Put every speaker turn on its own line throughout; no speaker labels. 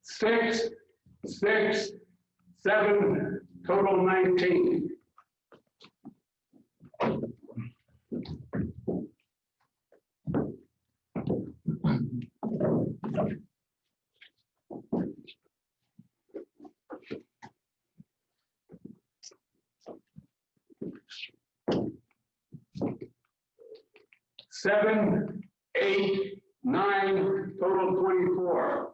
Six, six, seven, total 19. Seven, 8, 9, total 24.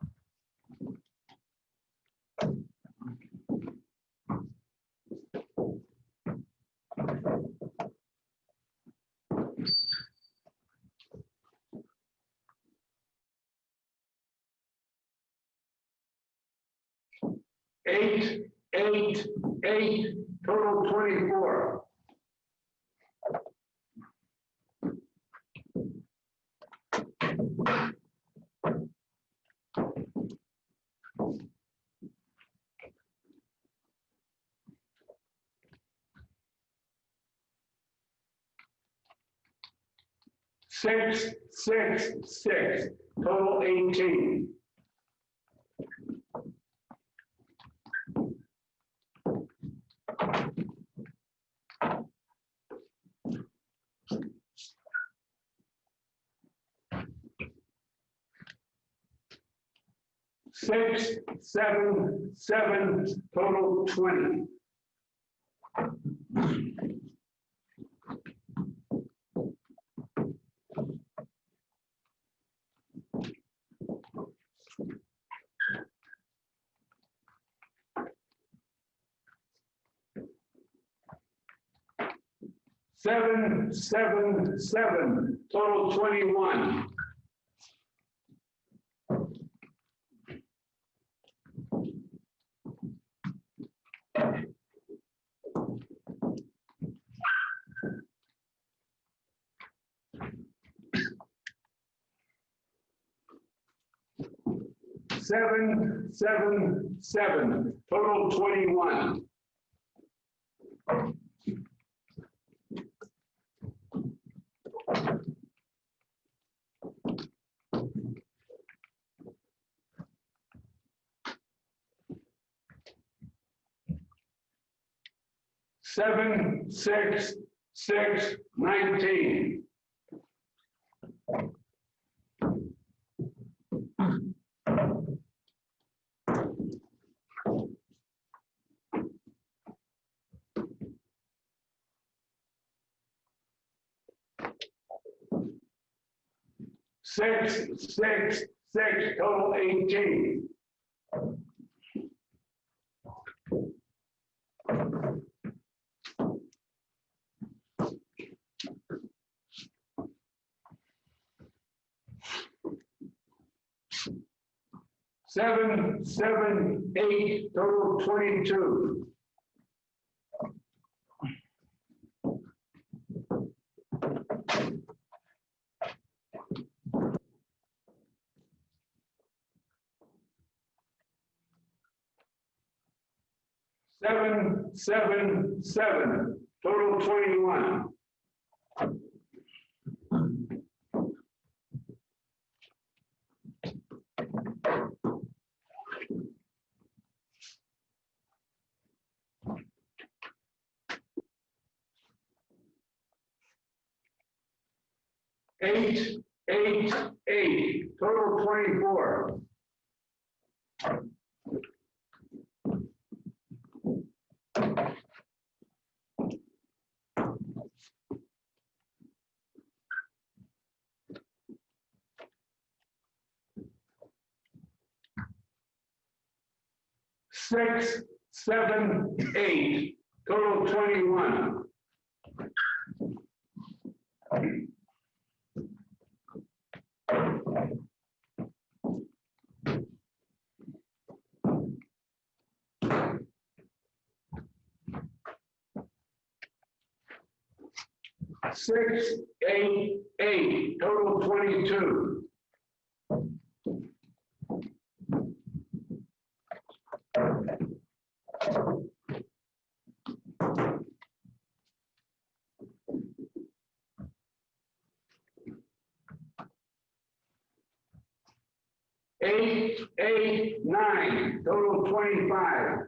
Eight, 8, 8, total 24. Six, 6, 6, total 18. Six, 7, 7, total 20. Seven, 7, 7, total 21. Seven, 7, 7, total 21. Seven, 6, 6, 19. Six, 6, 6, total 18. Seven, 7, 8, total 22. Seven, 7, 7, total 21. Eight, 8, 8, total 24. Six, 7, 8, total 21. Six, 8, 8, total 22. 8A9, total 25.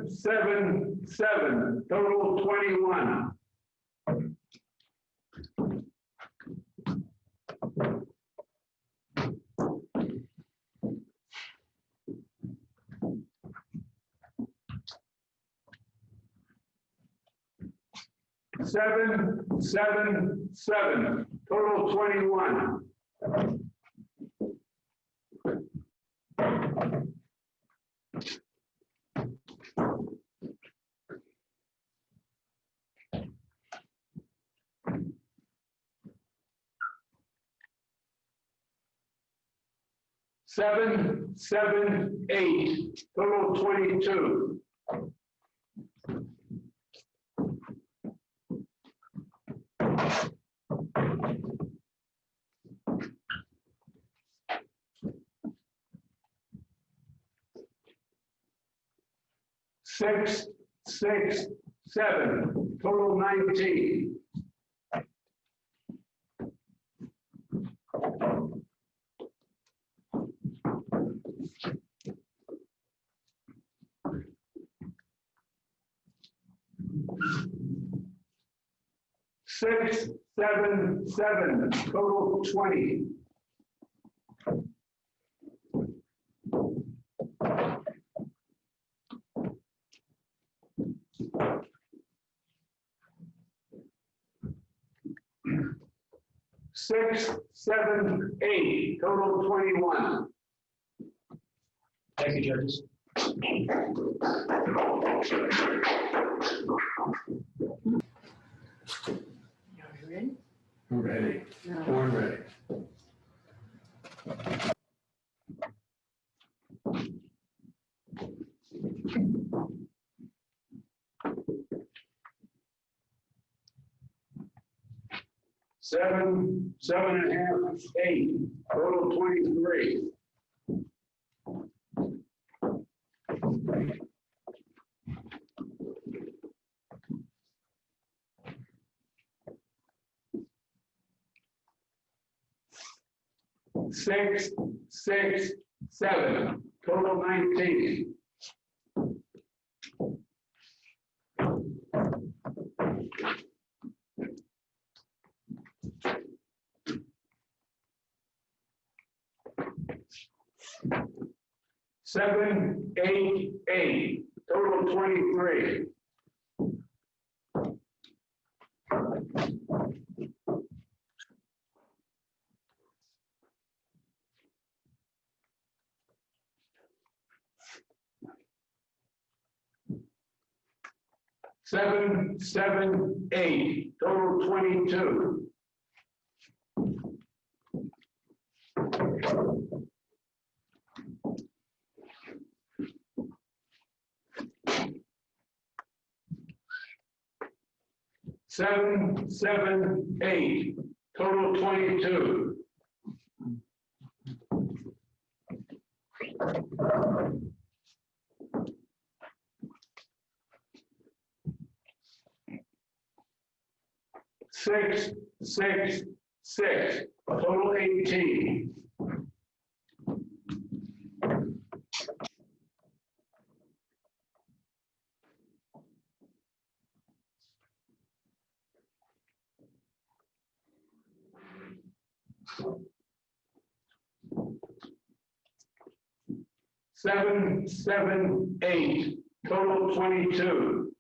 Seven, 7, total 21. Seven, 7, total 21. Seven, 8, total 22. Six, 7, total 19. Six, 7, total 20. Six, 7, 8, total 21.
Thank you, judges.
Are we ready?
Ready.
No.
Born ready. Seven, 7.5, 8, total 23. Six, 7, total 19. Seven, 8, total 23. Seven, 8, total 22. Seven, 8, total 22. Six, total 18. Seven, 8, total 22.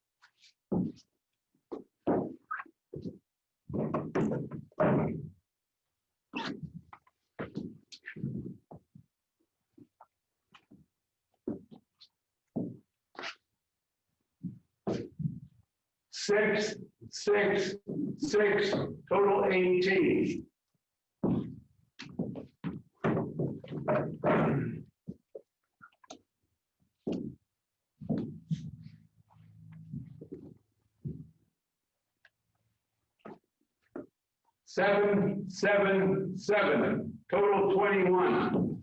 Six, total 18. 7, 7, 7, total 21.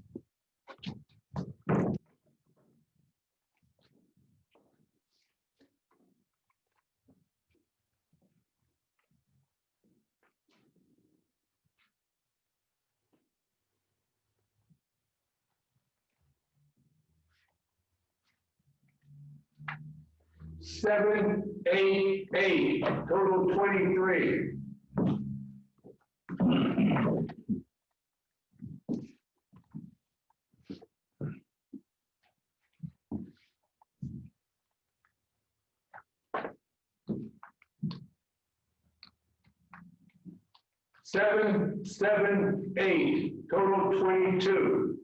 Seven, 8, 8, total 23. Seven, 7, 8, total 22.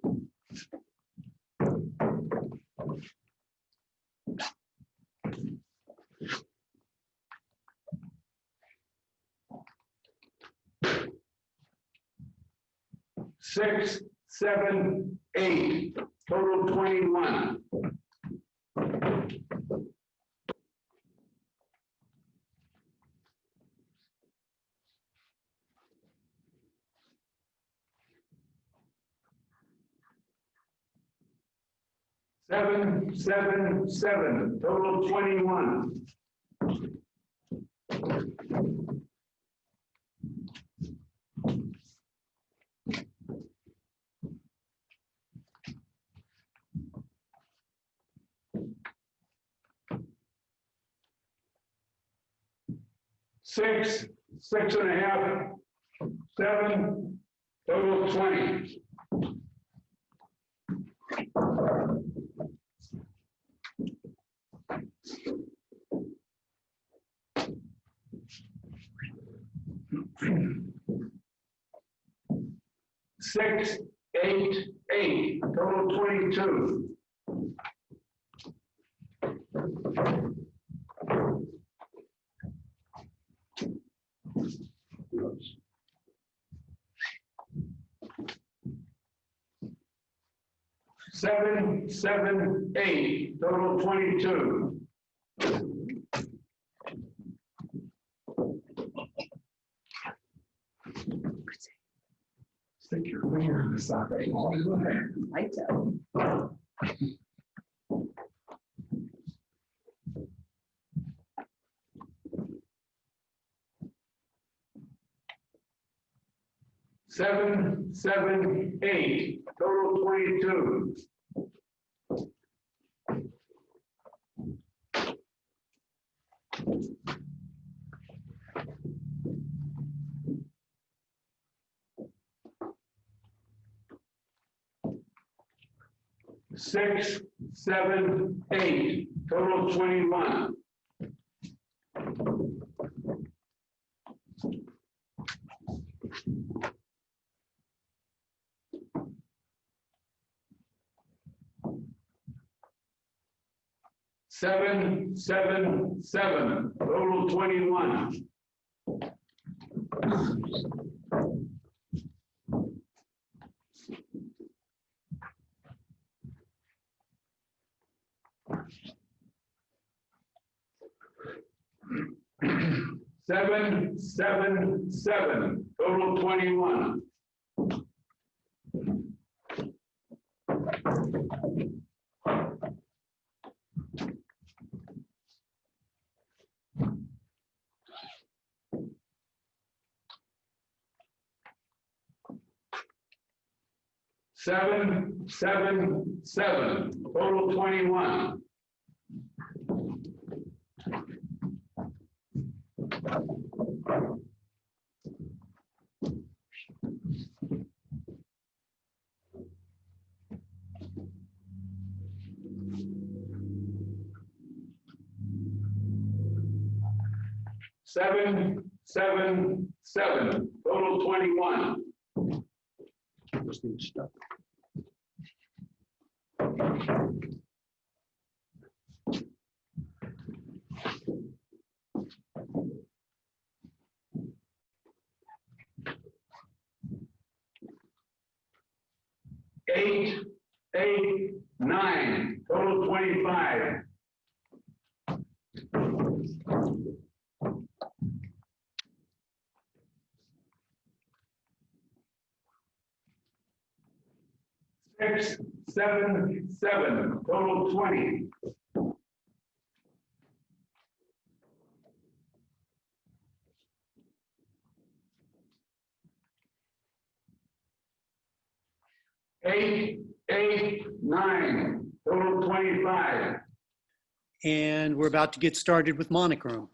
Six, 7, 8, total 21. Seven, 7, 7, total 21. Six, 6.5, 7, total 20. Six, 8, 8, total 22. Seven, 7, 8, total 22. Stick your finger in the socket all the way.
Lights out.
Seven, 7, 8, total 22. Six, 7, 8, total 21. Seven, 7, 7, total 21. Seven, 7, 7, total 21. Seven, 7, 7, total 21. Seven, 7, 7, total 21.
Just need stuff.
Eight, 8, 9, total 25. 6, 7, 7, total 20. Eight, 8, 9, total 25.
And we're about to get started with monochrome.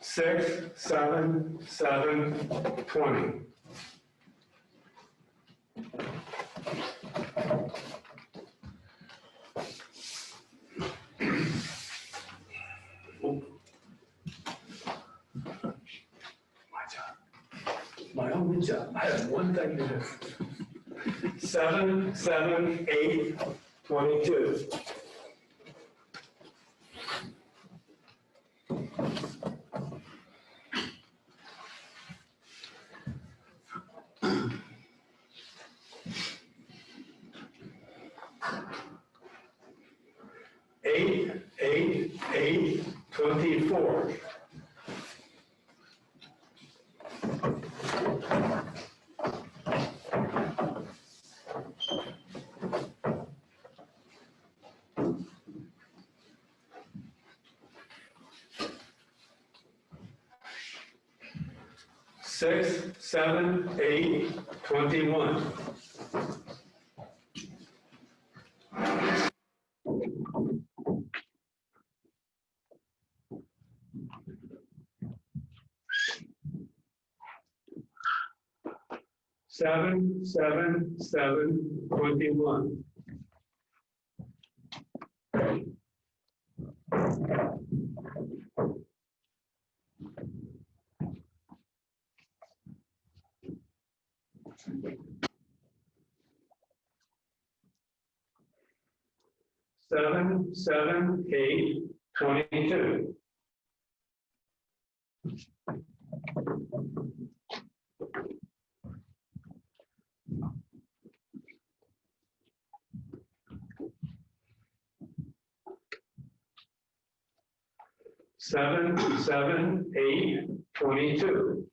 Six, 7, 7, 20.
My only job, I have one thing to do. 7, 7, 8, 22. Eight, 8, 8, 24. Six, 7, 8, 21. Seven, 7, 7, 21. Seven, 7, 8, 22. Seven, 7, 8, 22.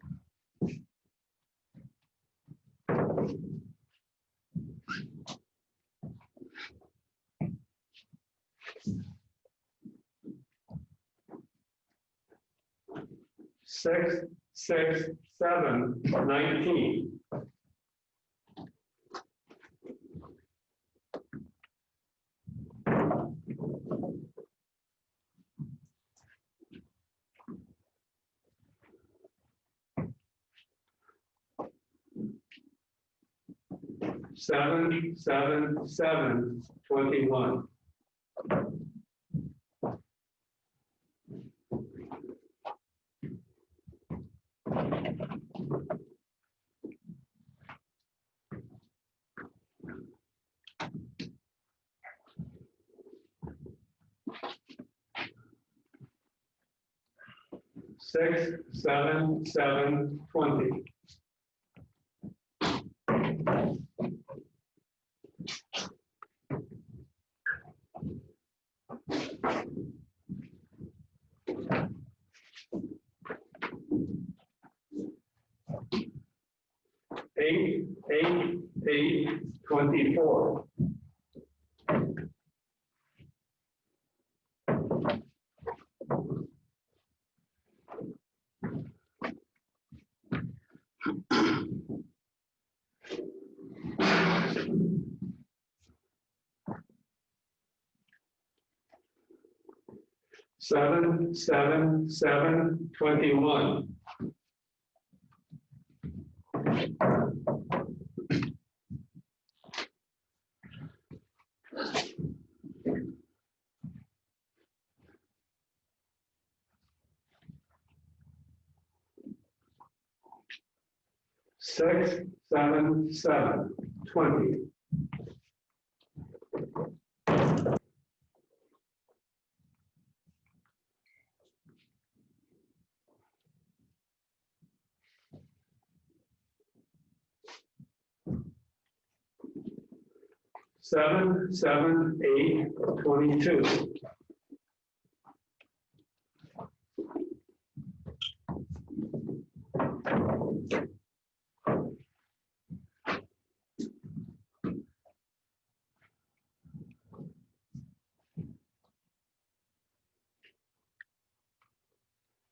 Six, 6, 7, 19. Seven, 7, 7, 21. Six, 7, 7, 20. Eight, 8, 8, 24. Seven, 7, 7, 21. Six, 7, 7, 20. 7, 7, 8, 22.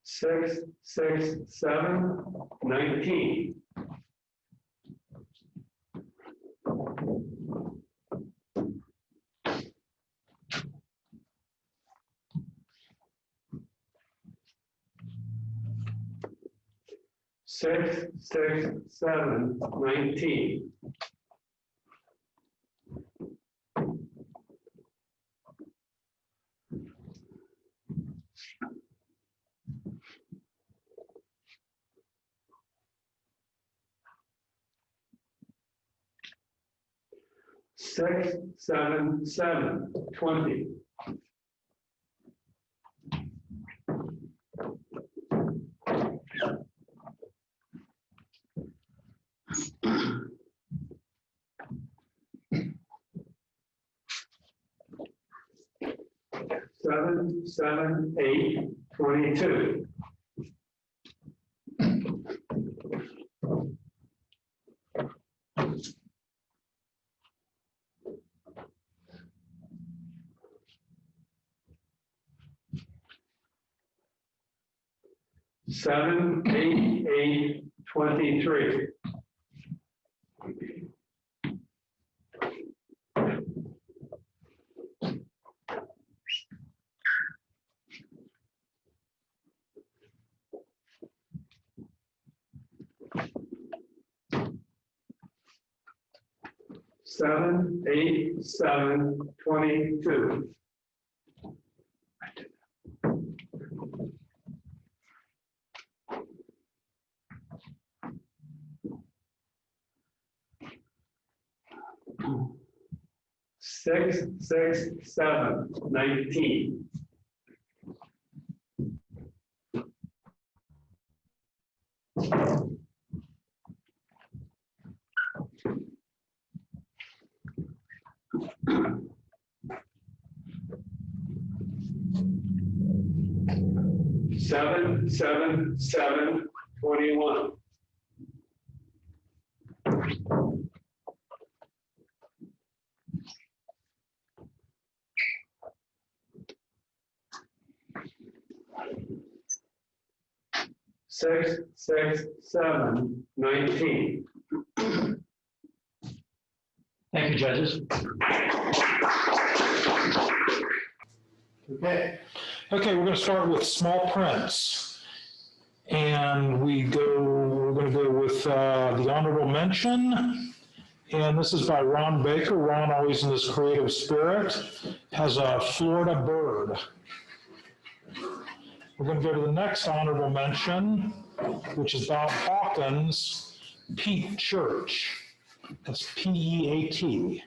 6, 6, 7, 19. 6, 6, 7, 19. 6, 7, 7, 20. 7, 7, 8, 22. 7, 8, 8, 23. 7, 8, 7, 22. 6, 6, 7, 19. 7, 7, 7, 21. 6, 6, 7, 19.
Thank you, judges.
Okay, we're going to start with small prints. And we're going to go with the honorable mention. And this is by Ron Baker. Ron, always in this creative spirit, has a Florida bird. We're going to go to the next honorable mention, which is Bob Hawkins, Pete Church. That's P-E-A-T.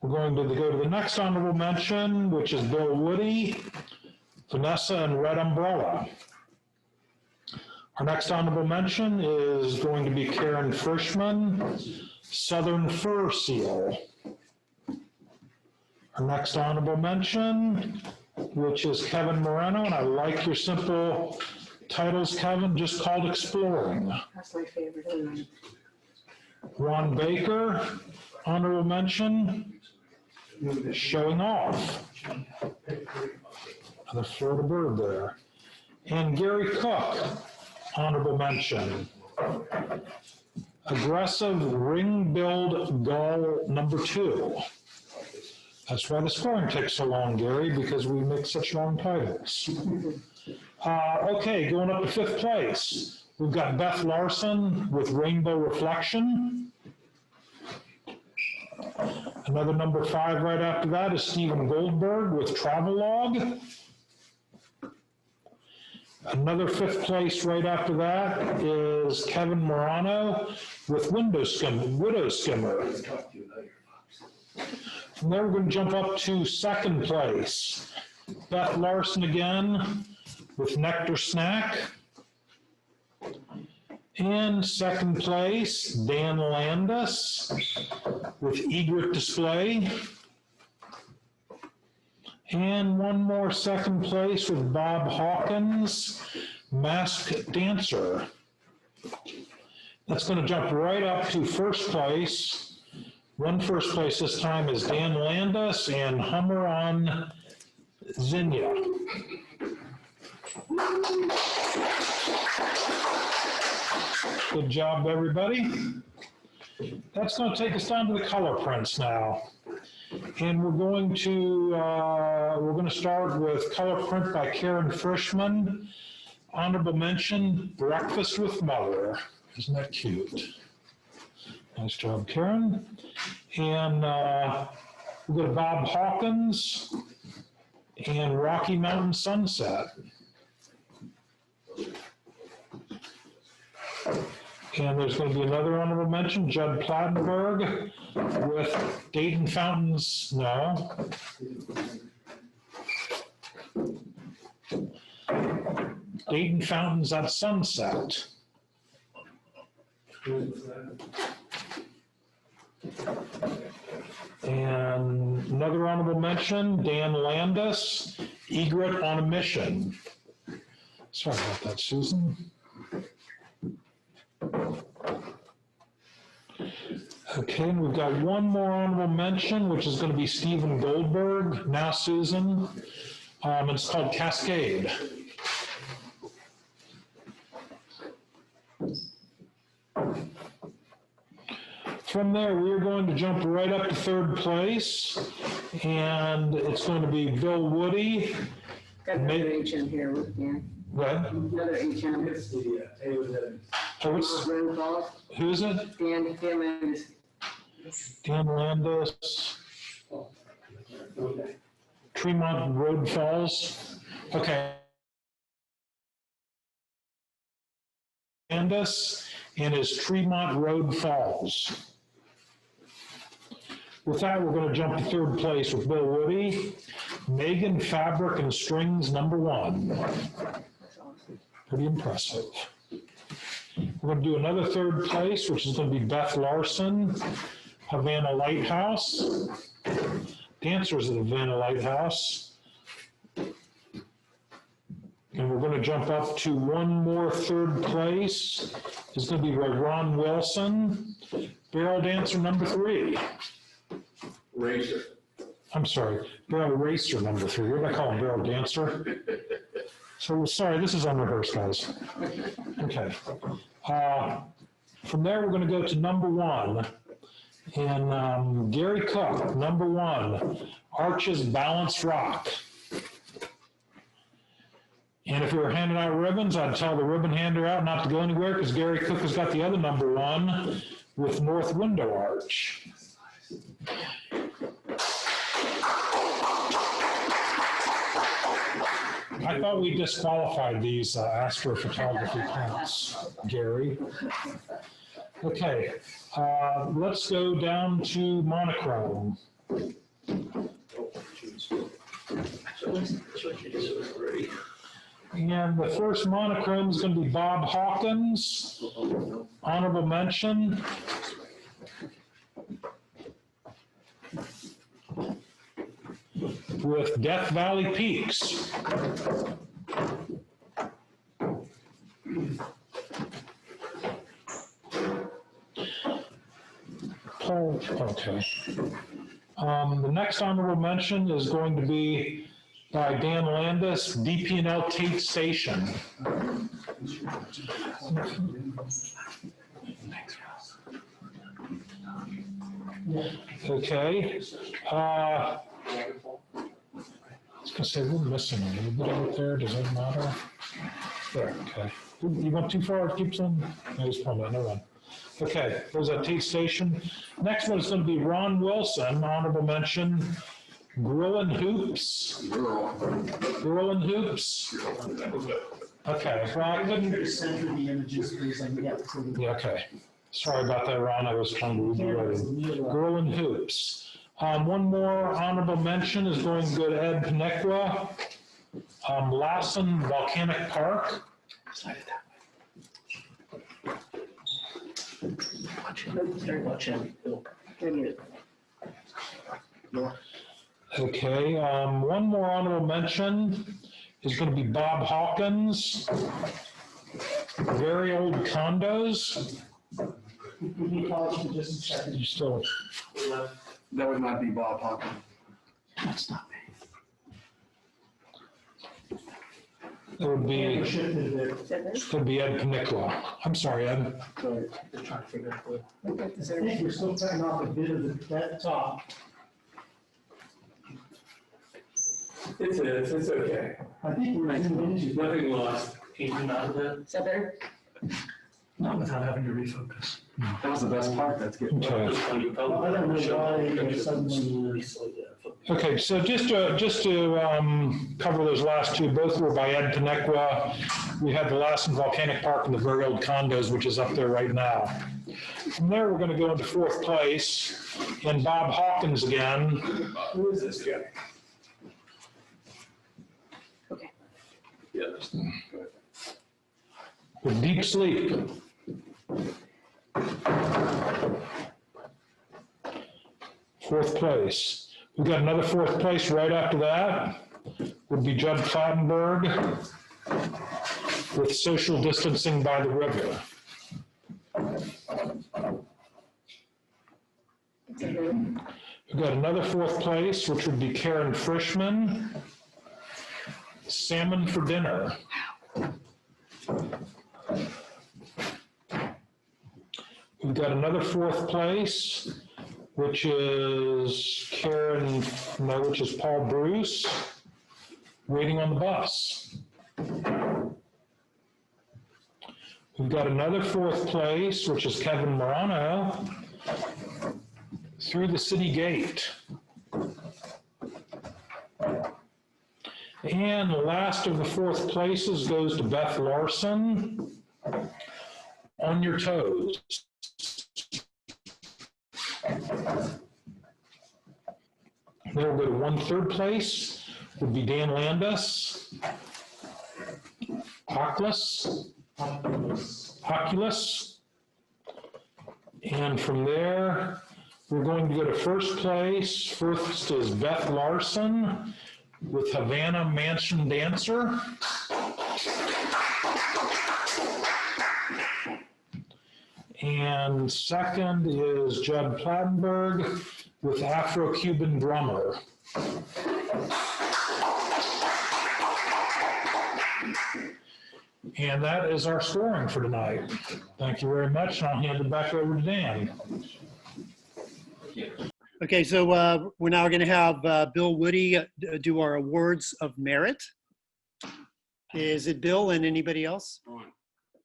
We're going to go to the next honorable mention, which is Bill Woody, Vanessa and Red Umbrella. Our next honorable mention is going to be Karen Frischman, Southern Fur Seal. Our next honorable mention, which is Kevin Moreno, and I like your simple titles, Kevin, just called Exploring.
That's my favorite.
Ron Baker, honorable mention, Showing Off. Another Florida bird there. And Gary Cook, honorable mention, Aggressive Ring-billed Gull number 2. That's why the scoring takes so long, Gary, because we make such long titles. Okay, going up to 5th place, we've got Beth Larson with Rainbow Reflection. Another number 5 right after that is Stephen Goldberg with Travelogue. Another 5th place right after that is Kevin Morano with Widow Skimmer. And then we're going to jump up to 2nd place. Beth Larson again with Nectar Snack. And 2nd place, Dan Landis with egret display. And one more second place with Bob Hawkins, masked dancer. That's going to jump right up to first place. One first place this time is Dan Landis and Hummer on Zinnia. Good job, everybody. That's going to take us down to the color prints now. And we're going to start with color print by Karen Frischman. Honorable mention, Breakfast with Mother. Isn't that cute? Nice job, Karen. And we'll go to Bob Hawkins and Rocky Mountain Sunset. And there's going to be another honorable mention, Judd Plattenberg with Dayton Fountains, no. Dayton Fountains at Sunset. And another honorable mention, Dan Landis, Egret on a Mission. Sorry about that, Susan. Okay, and we've got one more honorable mention, which is going to be Stephen Goldberg, now Susan. It's called Cascade. From there, we're going to jump right up to third place, and it's going to be Bill Woody.
Got another H in here with you.
What?
Another H in here.
Oh, it's,
Grand Falls.
who is it?
Dan Landis.
Dan Landis. Tremont Road Falls. Okay. Landis and his Tremont Road Falls. With that, we're going to jump to third place with Bill Woody. Megan Fabric and Strings, #1. Pretty impressive. We're going to do another third place, which is going to be Beth Larson, Havana Lighthouse. Dancers at Havana Lighthouse. And we're going to jump up to one more third place. It's going to be Ron Wilson, Barrel Dancer #3.
Racer.
I'm sorry, Barrel Racer #3. What did I call him, Barrel Dancer? So, sorry, this is unrehearsed, guys. Okay. From there, we're going to go to #1. And Gary Cook, #1, Arches Balanced Rock. And if we were handing out ribbons, I'd tell the ribbon hander out not to go anywhere because Gary Cook has got the other #1 with North Window Arch. I thought we disqualified these astrophotography prints, Gary. Okay, let's go down to monochrome. And the first monochrome is going to be Bob Hawkins, honorable mention. With Death Valley Peaks. Paul, okay. The next honorable mention is going to be by Dan Landis, DP&L Tate Station. Okay. I was going to say, we're missing a little bit out there. Does that matter? There, okay. You went too far, it keeps on? No, it's probably another one. Okay, there's that Tate Station. Next one is going to be Ron Wilson, honorable mention. Grill and Hoops. Grill and Hoops. Okay, well, I couldn't.
Center the images, please, and yeah.
Yeah, okay. Sorry about that, Ron. I was trying to read you writing. Grill and Hoops. One more honorable mention is going to go to Ed Panequa. Lassen Volcanic Park.
Watch him.
Okay, one more honorable mention is going to be Bob Hawkins, Very Old Condos.
Can you pause for just a second?
You still,
That would not be Bob Hawkins.
That's not me.
that would
Yeah,
be,
shifted it.
Is that this?
could be Ed Panicula. I'm sorry, Ed.
Sorry, just trying to figure out what.
Look at
I
this.
think we're still cutting off a bit of that top.
It's okay.
I think we're zoomed into.
Nothing lost.
Even out of that,
Is that better?
not without having to refocus.
That was the best part, that's good.
Okay.
Well, I don't know why suddenly.
Okay, so just to cover those last two, both were by Ed Panicula. We had the Lassen Volcanic Park and the Very Old Condos, which is up there right now. From there, we're going to go into fourth place, and Bob Hawkins again.
Who is this guy?
Okay.
Yeah.
With Deep Sleep. Fourth place. We've got another fourth place right after that. Would be Judd Clattenburg with Social Distancing by the River.
Is that better?
We've got another fourth place, which would be Karen Frischman, Salmon for Dinner. We've got another fourth place, which is which is Paul Bruce, Waiting on the Bus. We've got another fourth place, which is Kevin Morano, Through the City Gate. And the last of the fourth places goes to Beth Larson, On Your Toes. Then we'll go to one third place, would be Dan Landis, Oculus. And from there, we're going to go to first place. First is Beth Larson with Havana Mansion Dancer. And second is Judd Plattenburg with Afro-Cuban Drummer. And that is our scoring for tonight. Thank you very much, and I'll hand it back over to Dan.
Okay, so we're now going to have Bill Woody do our awards of merit. Is it Bill and anybody else?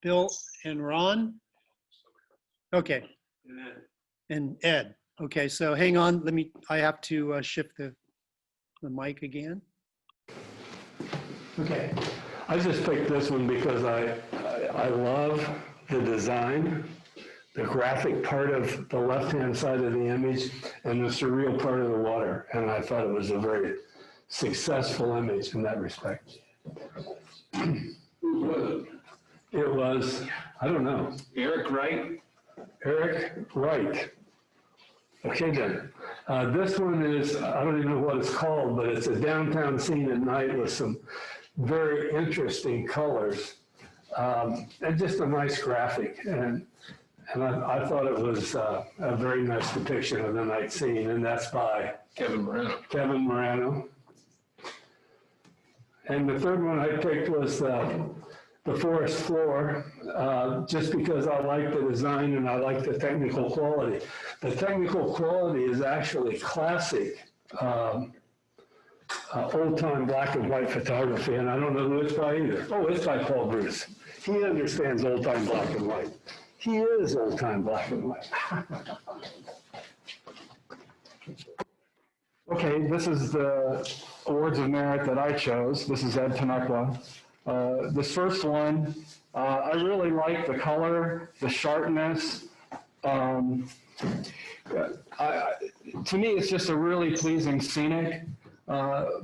Bill and Ron? Okay, and Ed. Okay, so hang on, I have to shift the mic again.
Okay. I just picked this one because I love the design, the graphic part of the left-hand side of the image, and the surreal part of the water. And I thought it was a very successful image in that respect. It was, I don't know.
Eric Wright?
Eric Wright. Okay then. This one is, I don't even know what it's called, but it's a downtown scene at night with some very interesting colors, and just a nice graphic. And I thought it was a very nice depiction of the night scene, and that's by
Kevin Morano.
Kevin Morano. And the third one I picked was the forest floor, just because I like the design and I like the technical quality. The technical quality is actually classic old-time black and white photography, and I don't know who it's by either. Oh, it's by Paul Bruce. He understands old-time black and white. He is old-time black and white.
Okay, this is the awards of merit that I chose. This is Ed Panicula. This first one, I really like the color, the sharpness. To me, it's just a really pleasing scenic.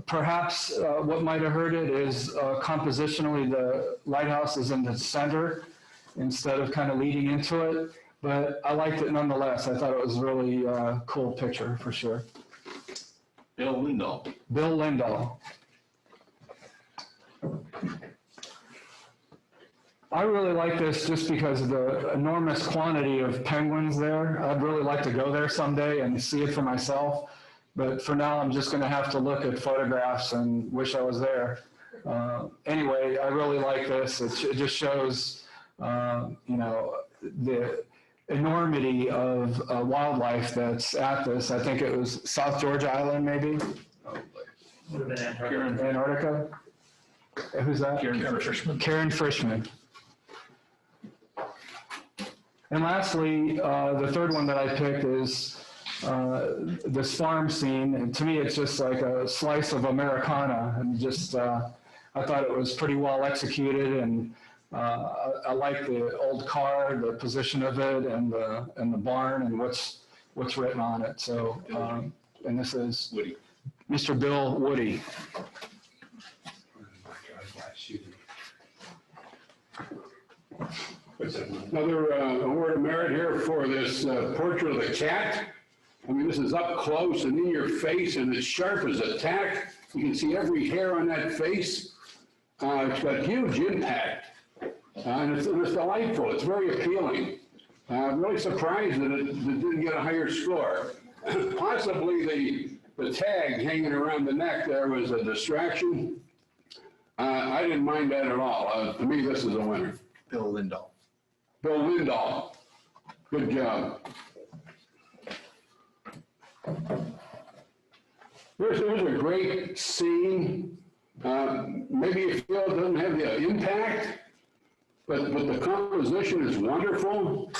Perhaps what might have hurt it is compositionally the lighthouse is in the center instead of kind of leading into it. but I liked it nonetheless. I thought it was a really cool picture for sure.
Bill Lindahl.
Bill Lindahl. I really like this just because of the enormous quantity of penguins there. I'd really like to go there someday and see it for myself. But for now, I'm just going to have to look at photographs and wish I was there. Anyway, I really like this. It just shows, you know, the enormity of wildlife that's at this. I think it was South Georgia Island, maybe?
Would have been Antarctica.
Antarctica? Who's that?
Karen Frischman.
Karen Frischman. And lastly, the third one that I picked is this farm scene. And to me, it's just like a slice of Americana. And just, I thought it was pretty well executed. And I like the old car, the position of it, and the barn, and what's written on it. So, and this is
Woody.
Mr. Bill Woody.
Another award of merit here for this portrait of the cat. I mean, this is up close and in your face, and as sharp as a tack. You can see every hair on that face. It's got huge impact, and it's delightful. It's very appealing. I'm really surprised that it didn't get a higher score. Possibly the tag hanging around the neck there was a distraction. I didn't mind that at all. To me, this is a winner.
Bill Lindahl.
Bill Lindahl, good job. There's a great scene. Maybe you feel it doesn't have the impact, but the composition is wonderful.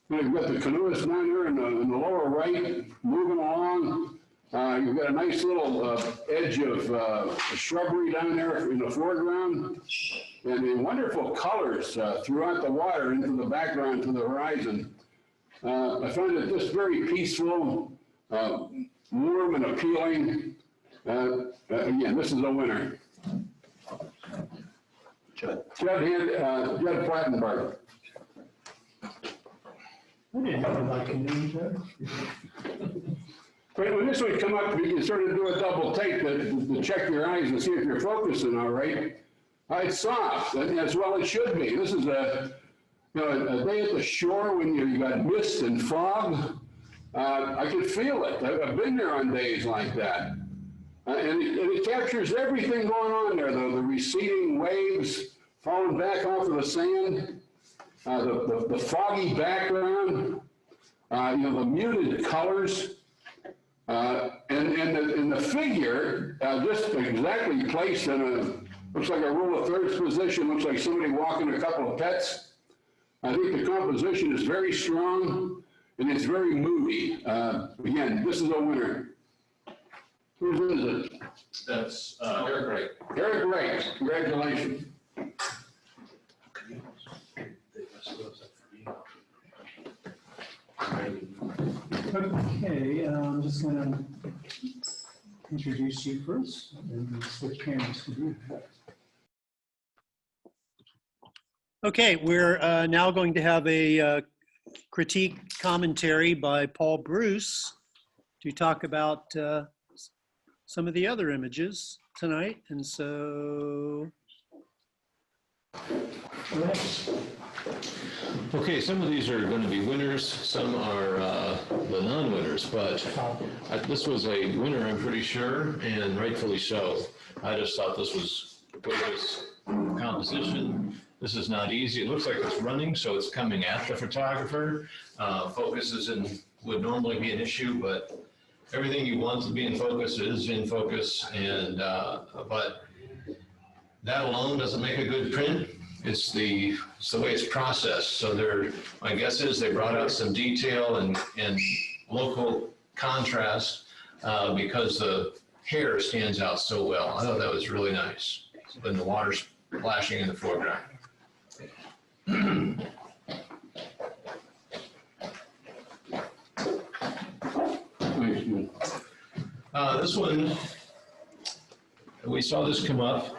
You've got the canoeist down there in the lower right, moving along. You've got a nice little edge of shrubbery down there in the foreground, and the wonderful colors throughout the water into the background to the horizon. I find it just very peaceful, warm and appealing. Again, this is a winner. Judd Plattenberg.
I didn't have like a name there.
But when this would come up, you can sort of do a double take to check your eyes and see if you're focusing all right. It's soft, and as well it should be. This is a day at the shore when you got mist and fog. I could feel it. I've been there on days like that. And it captures everything going on there, the receding waves falling back off of the sand, the foggy background, the muted colors. And the figure, just exactly placed in looks like a rule of thirds position, looks like somebody walking a couple of pets. I think the composition is very strong, and it's very moody. Again, this is a winner. Who is it?
That's Eric Wright.
Eric Wright, congratulations.
Okay, I'm just gonna introduce you first and switch cameras to you.
Okay, we're now going to have a critique commentary by Paul Bruce to talk about some of the other images tonight. And so,
Okay, some of these are going to be winners, some are the non-winners, but this was a winner, I'm pretty sure, and rightfully so. I just thought this was gorgeous composition. This is not easy. It looks like it's running, so it's coming at the photographer. Focus would normally be an issue, but everything you want to be in focus is in focus, and but that alone doesn't make a good print. It's the way it's processed. So my guess is they brought out some detail and local contrast because the hair stands out so well. I thought that was really nice. And the water's splashing in the foreground. This one, we saw this come up,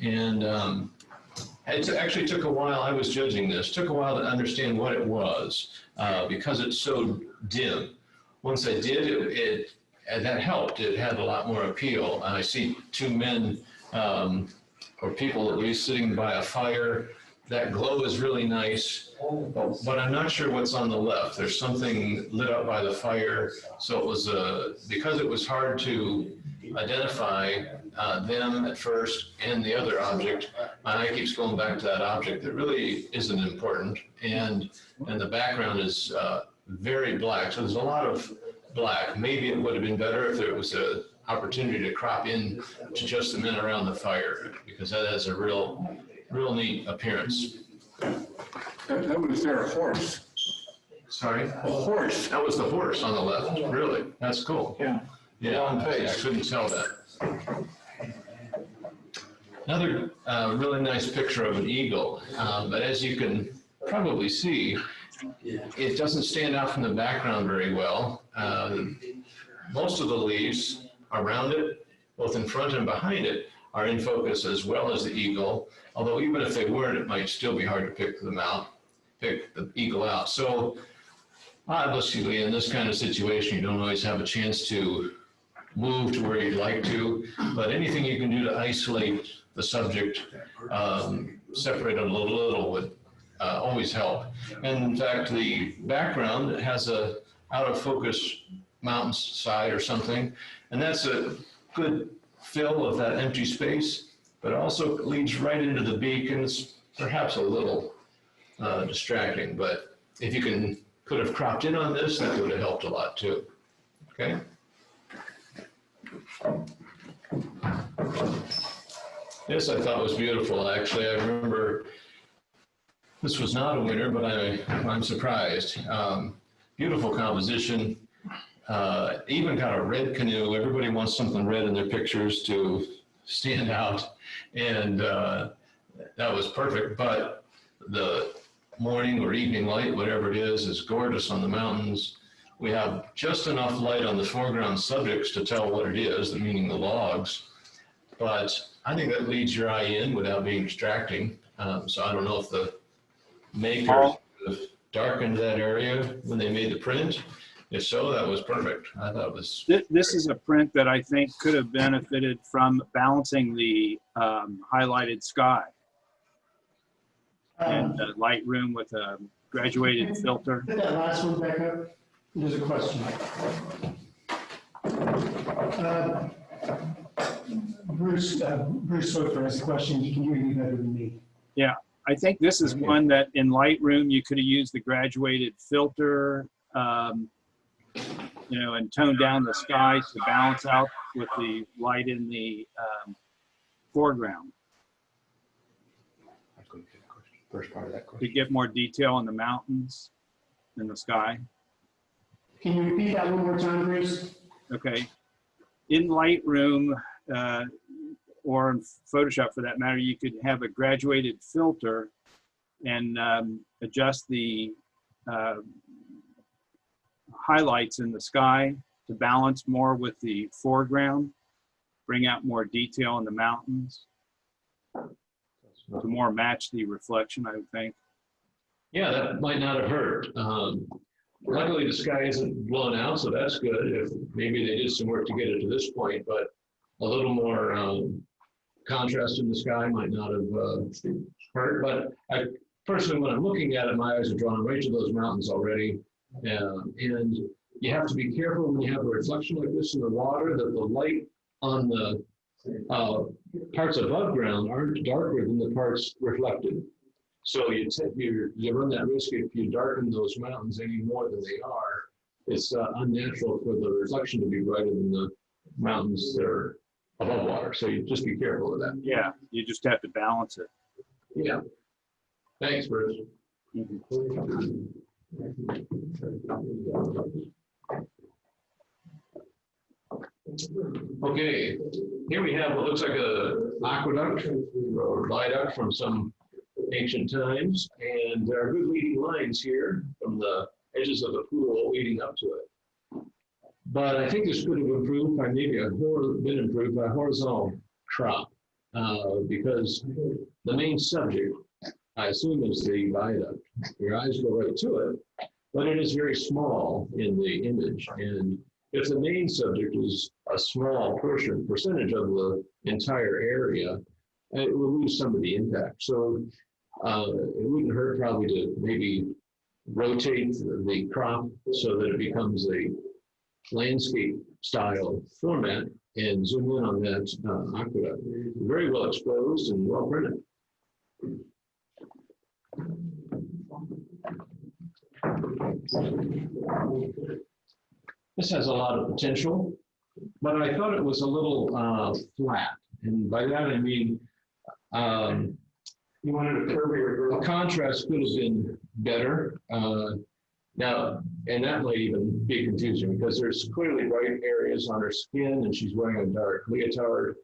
and It actually took a while, I was judging this, took a while to understand what it was because it's so dim. Once I did, and that helped. It had a lot more appeal. And I see two men or people at least sitting by a fire. That glow is really nice, but I'm not sure what's on the left. There's something lit up by the fire. So it was, because it was hard to identify them at first and the other object, my eye keeps going back to that object that really isn't important. And the background is very black. So there's a lot of black. Maybe it would have been better if there was an opportunity to crop in to just the men around the fire, because that has a real neat appearance.
That was their horse.
Sorry?
A horse.
That was the horse on the left. Really? That's cool.
Yeah.
Yeah,
On page.
I couldn't tell that. Another really nice picture of an eagle, but as you can probably see, it doesn't stand out from the background very well. Most of the leaves around it, both in front and behind it, are in focus as well as the eagle. Although even if they weren't, it might still be hard to pick the eagle out. So obviously in this kind of situation, you don't always have a chance to move to where you'd like to, but anything you can do to isolate the subject, separate it a little would always help. And in fact, the background has a out of focus mountainside or something, and that's a good fill of that empty space, but also leads right into the beak, and it's perhaps a little distracting, but if you could have cropped in on this, that would have helped a lot too. Okay. This I thought was beautiful, actually. I remember this was not a winner, but I'm surprised. Beautiful composition. Even got a red canoe. Everybody wants something red in their pictures to stand out. And that was perfect. But the morning or evening light, whatever it is gorgeous on the mountains. We have just enough light on the foreground subjects to tell what it is, meaning the logs. But I think that leads your eye in without being distracting. So I don't know if the makers darkened that area when they made the print. If so, that was perfect. I thought it was.
This is a print that I think could have benefited from balancing the highlighted sky and Lightroom with a graduated filter.
Put that last one back up. There's a question. Bruce Sofer has a question. He can hear you better than me.
Yeah, I think this is one that in Lightroom you could have used the graduated filter, and tone down the sky to balance out with the light in the foreground.
First part of that question.
To get more detail on the mountains and the sky.
Can you repeat that one more time, Bruce?
Okay. In Lightroom, or in Photoshop for that matter, you could have a graduated filter and adjust the highlights in the sky to balance more with the foreground, bring out more detail in the mountains, to more match the reflection, I would think.
Yeah, that might not have hurt. Luckily, the sky isn't blown out, so that's good. If maybe they did some work to get it to this point, but a little more contrast in the sky might not have hurt. But I personally, when I'm looking at it, my eyes are drawn right to those mountains already. And you have to be careful when you have a reflection like this in the water that the light on the parts above ground aren't darker than the parts reflected. So you run that risk if you darken those mountains any more than they are. It's unnatural for the reflection to be brighter than the mountains that are above water. So you just be careful of that.
Yeah, you just have to balance it.
Yeah. Thanks, Bruce. Okay, here we have what looks like a aqueduct or viaduct from some ancient times, and there are good leading lines here from the edges of the pool leading up to it. But I think this could have improved by maybe been improved by horizontal crop, because the main subject, I assume, is the viaduct. Your eyes go right to it, but it is very small in the image. And if the main subject is a small percentage of the entire area, it will lose some of the impact. So it wouldn't hurt probably to maybe rotate the crop so that it becomes a landscape style format and zoom in on that aqueduct. Very well exposed and well printed. This has a lot of potential, but I thought it was a little flat. And by that I mean,
You wanted a curvier
the
girl?
contrast could have been better. Now, and that might even be confusing because there's clearly bright areas on her skin and she's wearing a dark leotard.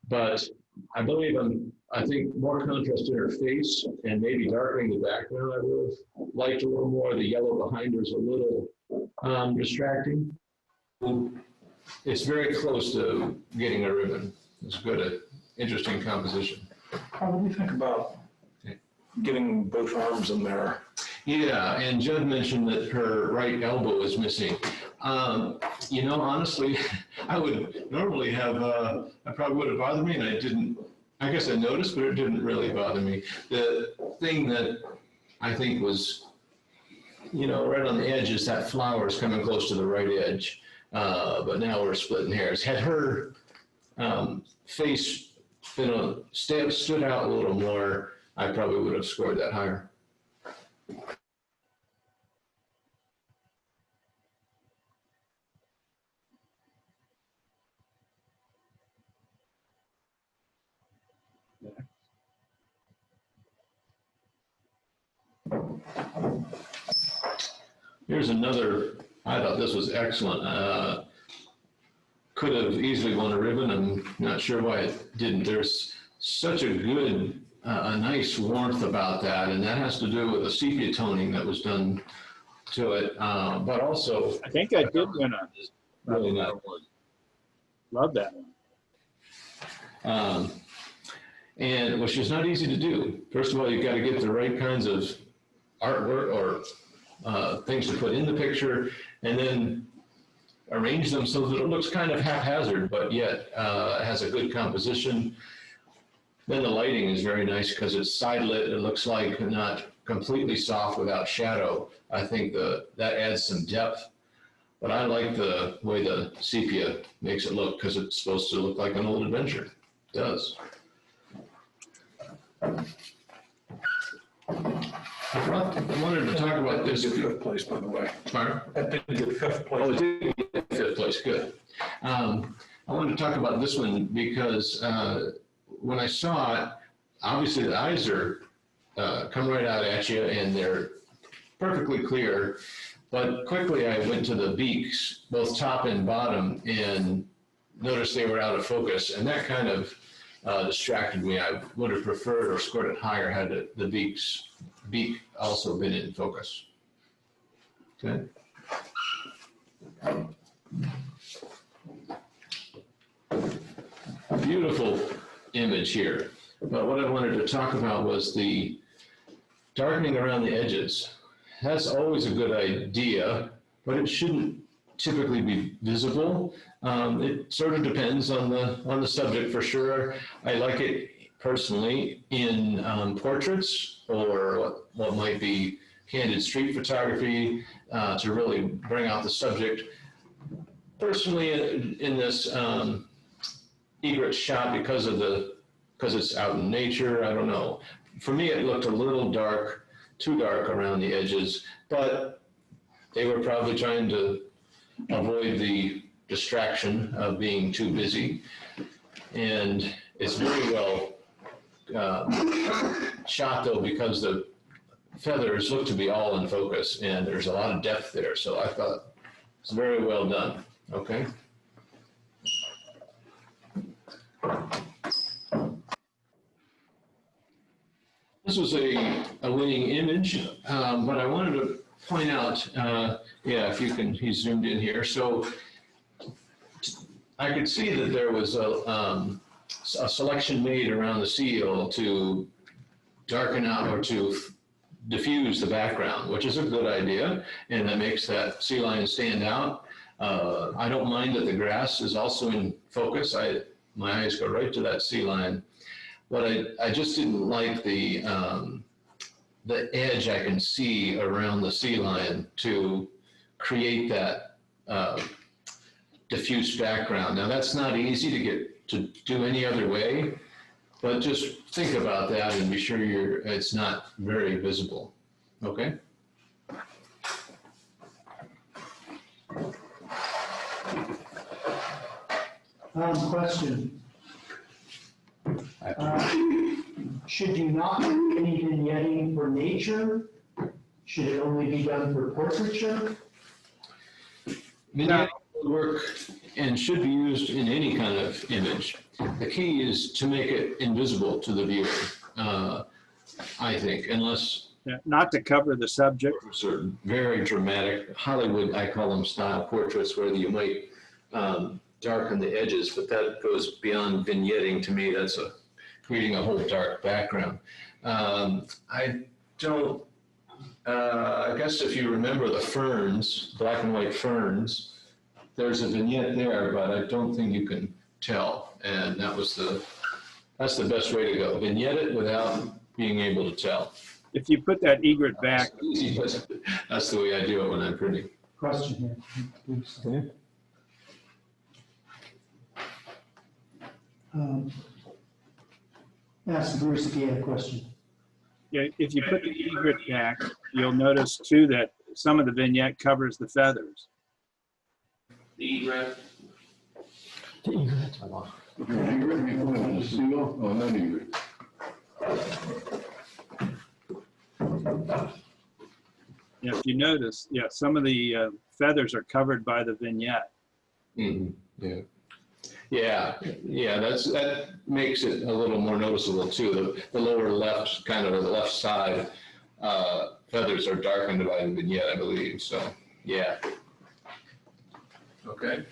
But I believe I think more contrast in her face and maybe darkening the background. I would have liked a little more. The yellow behind her is a little distracting. It's very close to getting a ribbon. It's good, interesting composition.
How do you think about getting both arms in there?
Yeah, and Judd mentioned that her right elbow is missing. You know, honestly, I would normally have, I probably would have bothered me, and I didn't, I guess I noticed, but it didn't really bother me. The thing that I think was, you know, right on the edge is that flower is coming close to the right edge, but now we're splitting hairs. Had her face been stood out a little more, I probably would have scored that higher. Here's another, I thought this was excellent. Could have easily won a ribbon. I'm not sure why it didn't. There's such a good, a nice warmth about that, and that has to do with the sepia toning that was done to it. But also,
I think I did win a
really nice.
Love that one.
And which is not easy to do. First of all, you've got to get the right kinds of artwork or things to put in the picture, and then arrange them so that it looks kind of haphazard, but yet has a good composition. Then the lighting is very nice because it's side lit. It looks like not completely soft without shadow. I think that adds some depth. But I like the way the sepia makes it look because it's supposed to look like an old adventure. It does. I wanted to talk about this.
Fifth place, by the way.
Pardon?
That did get fifth place.
Oh, it did get fifth place, good. I wanted to talk about this one because when I saw it, obviously the eyes are come right out at you and they're perfectly clear, but quickly I went to the beaks, both top and bottom, and noticed they were out of focus, and that kind of distracted me. I would have preferred or scored it higher had the beak also been in focus. Okay. Beautiful image here. But what I wanted to talk about was the darkening around the edges. That's always a good idea, but it shouldn't typically be visible. It sort of depends on the subject for sure. I like it personally in portraits or what might be candid street photography to really bring out the subject. Personally, in this egret shot, because it's out in nature, I don't know. For me, it looked a little dark, too dark around the edges, but they were probably trying to avoid the distraction of being too busy. And it's very well shot though, because the feathers look to be all in focus and there's a lot of depth there. So I thought it's very well done. Okay. This was a winning image, but I wanted to point out, yeah, if you can, he's zoomed in here. So I could see that there was a selection made around the seal to darken out or to diffuse the background, which is a good idea, and that makes that sea lion stand out. I don't mind that the grass is also in focus. My eyes go right to that sea lion. But I just didn't like the edge I can see around the sea lion to create that diffuse background. Now, that's not easy to get to do any other way, but just think about that and be sure it's not very visible, okay?
Question. Should you not do any vignetting for nature? Should it only be done for portraiture?
Vignette will work and should be used in any kind of image. The key is to make it invisible to the viewer, I think, unless
Yeah, not to cover the subject.
certain very dramatic Hollywood, I call them style portraits, where you might darken the edges, but that goes beyond vignetting to me. That's creating a whole dark background. I don't, I guess if you remember the ferns, black and white ferns, there's a vignette there, but I don't think you can tell. And that's the best way to go. Vignette it without being able to tell.
If you put that egret back,
That's the way I do it when I'm printing.
Question here, please.
Okay.
Ask Bruce if he had a question.
yeah, if you put the egret back, you'll notice too that some of the vignette covers the feathers.
The egret.
The seal? Oh, not egret.
Yeah, if you notice, yeah, some of the feathers are covered by the vignette.
Mhm, yeah. Yeah, that makes it a little more noticeable too. The lower left, kind of the left side, feathers are darkened by the vignette, I believe, so, yeah. Okay.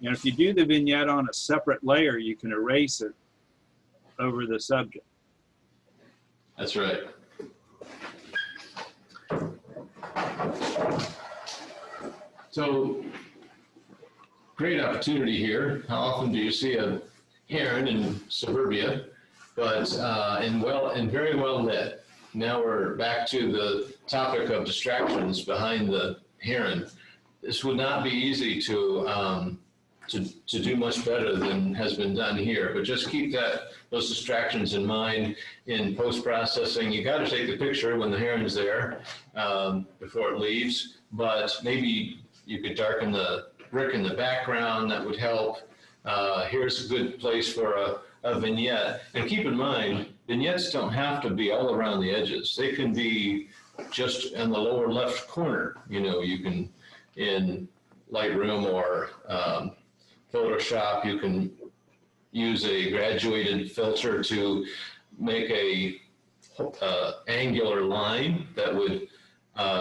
And if you do the vignette on a separate layer, you can erase it over the subject.
That's right. So, great opportunity here. How often do you see a heron in suburbia, but and very well lit? Now we're back to the topic of distractions behind the heron. This would not be easy to do much better than has been done here, but just keep those distractions in mind in post-processing. You got to take the picture when the heron's there before it leaves, but maybe you could darken the brick in the background. That would help. Here's a good place for a vignette. And keep in mind, vignettes don't have to be all around the edges. They can be just in the lower left corner. You can, in Lightroom or Photoshop, you can use a graduated filter to make a angular line that would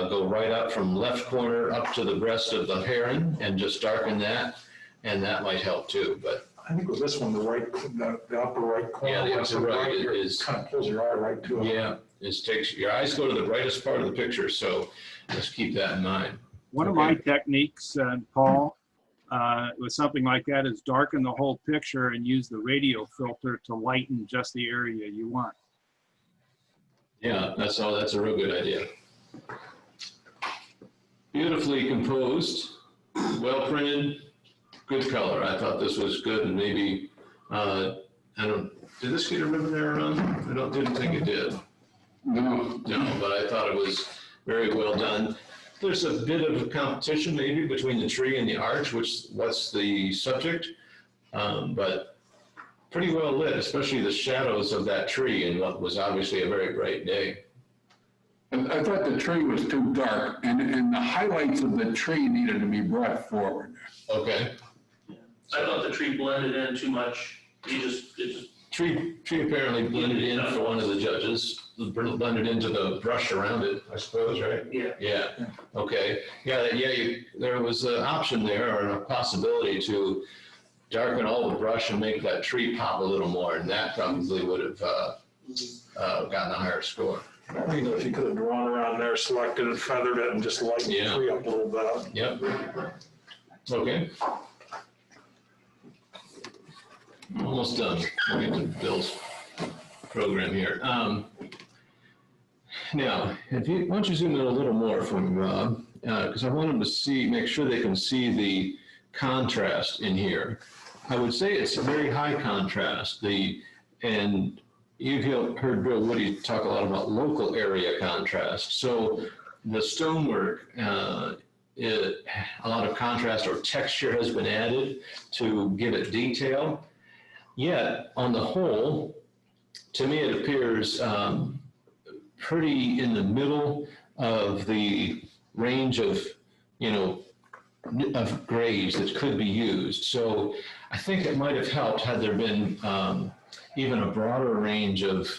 go right up from left corner up to the breast of the heron and just darken that, and that might help too. But
I think with this one, the upper right corner.
yeah, the upper right is
kind of pulls your eye right to it.
Yeah, your eyes go to the brightest part of the picture, so just keep that in mind.
One of my techniques, Paul, with something like that is darken the whole picture and use the radio filter to lighten just the area you want.
Yeah, that's a real good idea. Beautifully composed, well printed, good color. I thought this was good, and maybe did this get a ribbon there on? Didn't think it did.
No.
No, but I thought it was very well done. There's a bit of a competition maybe between the tree and the arch, what's the subject, but pretty well lit, especially the shadows of that tree in what was obviously a very bright day.
I thought the tree was too dark, and the highlights of the tree needed to be brought forward.
Okay.
I thought the tree blended in too much.
Tree apparently blended in for one of the judges, blended into the brush around it, I suppose, right?
Yeah.
Yeah, okay. There was an option there, or a possibility to darken all the brush and make that tree pop a little more, and that probably would have gotten a higher score.
You know, if you could have drawn around there, selected it, feathered it, and just lightened the
Yeah.
tree up a little bit.
Yep. Okay. Almost done. We'll get to Bill's program here. Now, why don't you zoom in a little more for me, Rob? Because I want them to make sure they can see the contrast in here. I would say it's a very high contrast. And you've heard Bill Woody talk a lot about local area contrast. So the stonework, a lot of contrast or texture has been added to give it detail. Yet, on the whole, to me, it appears pretty in the middle of the range of, of grays that could be used. So I think it might have helped had there been even a broader range of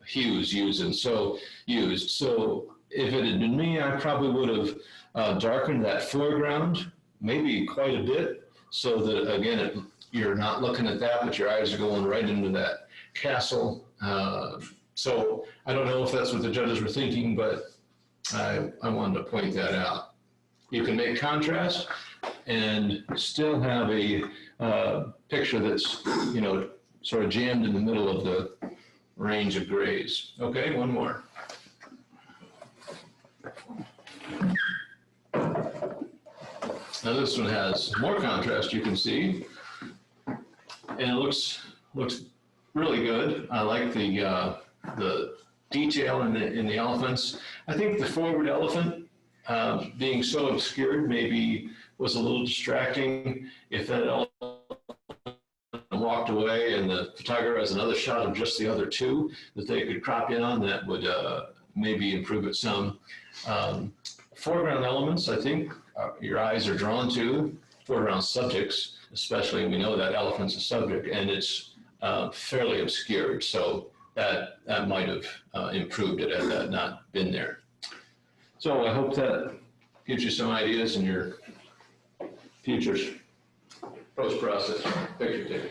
hues used. So if it had been me, I probably would have darkened that foreground, maybe quite a bit, so that, again, you're not looking at that, but your eyes are going right into that castle. So I don't know if that's what the judges were thinking, but I wanted to point that out. You can make contrast and still have a picture that's, sort of jammed in the middle of the range of grays. Okay, one more. Now this one has more contrast, you can see, and it looks really good. I like the detail in the elephants. I think the forward elephant being so obscured maybe was a little distracting. If that elephant walked away and the photographer has another shot of just the other two that they could crop in on, that would maybe improve it some. Foreground elements, I think your eyes are drawn to. Foreground subjects, especially, we know that elephant's a subject, and it's fairly obscured, so that might have improved it had that not been there. So I hope that gives you some ideas in your future post-process picture taking.